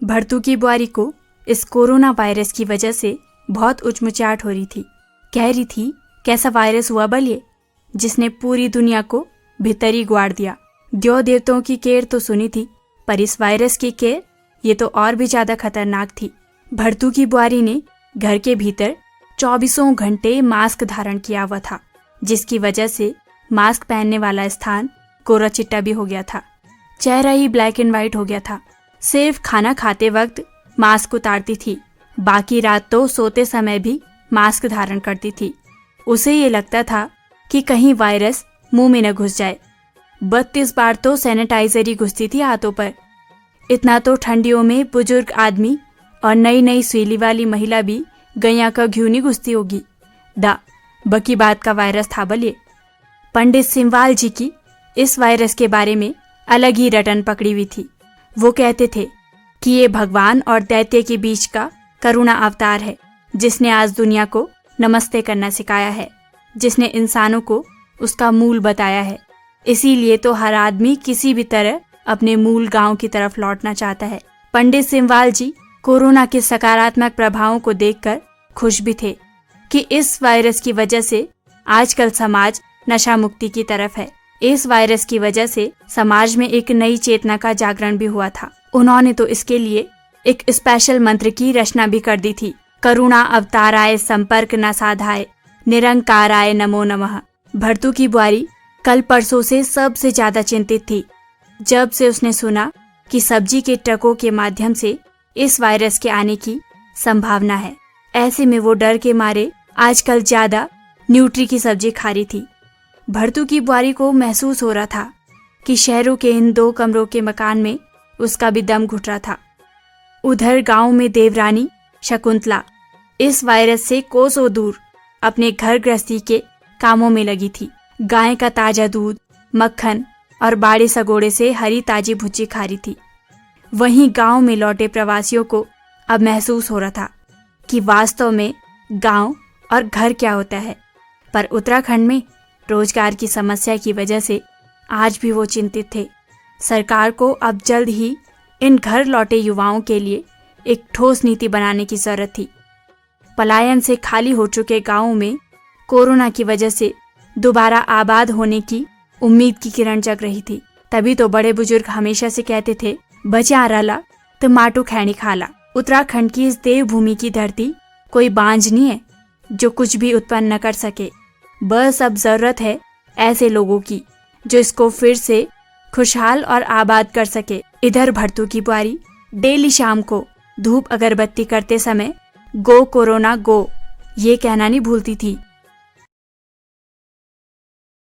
भड़तू की बुआरी को इस कोरोना वायरस की वजह से बहुत उचमुचाहट हो रही थी। कह रही थी कैसा वायरस हुआ बलिए जिसने पूरी दुनिया को भीतर ही गुआड़ दिया। देव देवताओं की केर तो सुनी थी, पर इस वायरस की केर ये तो और भी ज्यादा खतरनाक थी। भड़तू की बुआरी ने घर के भीतर 24 घंटे मास्क धारण किया हुआ था, जिसकी वजह से मास्क पहनने वाला स्थान कोरा चिट्टा भी हो गया था। चेहरा ही ब्लैक एंड व्हाइट हो गया था। सिर्फ खाना खाते वक्त मास्क उतारती थी, बाकी रात तो सोते समय भी मास्क धारण करती थी। उसे ये लगता था कि कहीं वायरस मुंह में न घुस जाए। 32 बार तो सैनिटाइजर ही घुसती थी हाथों पर। इतना तो ठंडियों में बुजुर्ग आदमी और नई नई स्वेली वाली महिला भी गैया का घी नहीं घुसती होगी। बकी बात का वायरस था बलिए। पंडित सिमवाल जी की इस वायरस के बारे में अलग ही रटन पकड़ी हुई थी। वो कहते थे कि ये भगवान और दैत्य के बीच का करुणा अवतार है, जिसने आज दुनिया को नमस्ते करना सिखाया है, जिसने इंसानों को उसका मूल बताया है। इसीलिए तो हर आदमी किसी भी तरह अपने मूल गांव की तरफ लौटना चाहता है। पंडित सिमवाल जी कोरोना के सकारात्मक प्रभावों को देखकर खुश भी थे कि इस वायरस की वजह से आजकल समाज नशा मुक्ति की तरफ है। इस वायरस की वजह से समाज में एक नई चेतना का जागरण भी हुआ था। उन्होंने तो इसके लिए एक स्पेशल मंत्र की रचना भी कर दी थी। करुणा अवताराय संपर्क न साधाय, निरंकाराय नमो नमः। भड़तू की बुआरी कल परसों से सबसे ज्यादा चिंतित थी, जब से उसने सुना कि सब्जी के ट्रकों के माध्यम से इस वायरस के आने की संभावना है। ऐसे में वो डर के मारे आजकल ज्यादा न्यूट्री की सब्जी खा रही थी। भड़तू की बुआरी को महसूस हो रहा था कि शहरों के इन 2 कमरों के मकान में उसका भी दम घुट रहा था। उधर गांव में देवरानी शकुंतला इस वायरस से कोसों दूर अपने घर गृहस्थी के कामों में लगी थी। गाय का ताजा दूध, मक्खन और बाड़े सगोड़े से हरी ताजी भुज्जी खा रही थी। वहीं गांव में लौटे प्रवासियों को अब महसूस हो रहा था कि वास्तव में गांव और घर क्या होता है। पर उत्तराखंड में रोजगार की समस्या की वजह से आज भी वो चिंतित थे। सरकार को अब जल्द ही इन घर लौटे युवाओं के लिए एक ठोस नीति बनाने की जरूरत थी। पलायन से खाली हो चुके गांवों में कोरोना की वजह से दोबारा आबाद होने की उम्मीद की किरण जग रही थी। तभी तो बड़े बुजुर्ग हमेशा से कहते थे, बचा रला तो माटू खैनी खाला। उत्तराखंड की इस देवभूमि की धरती कोई बांझ नहीं है जो कुछ भी उत्पन्न न कर सके। बस अब जरूरत है ऐसे लोगों की जो इसको फिर से खुशहाल और आबाद कर सके। इधर भड़तू की बुआरी डेली शाम को धूप अगरबत्ती करते समय गो कोरोना गो ये कहना नहीं भूलती थी।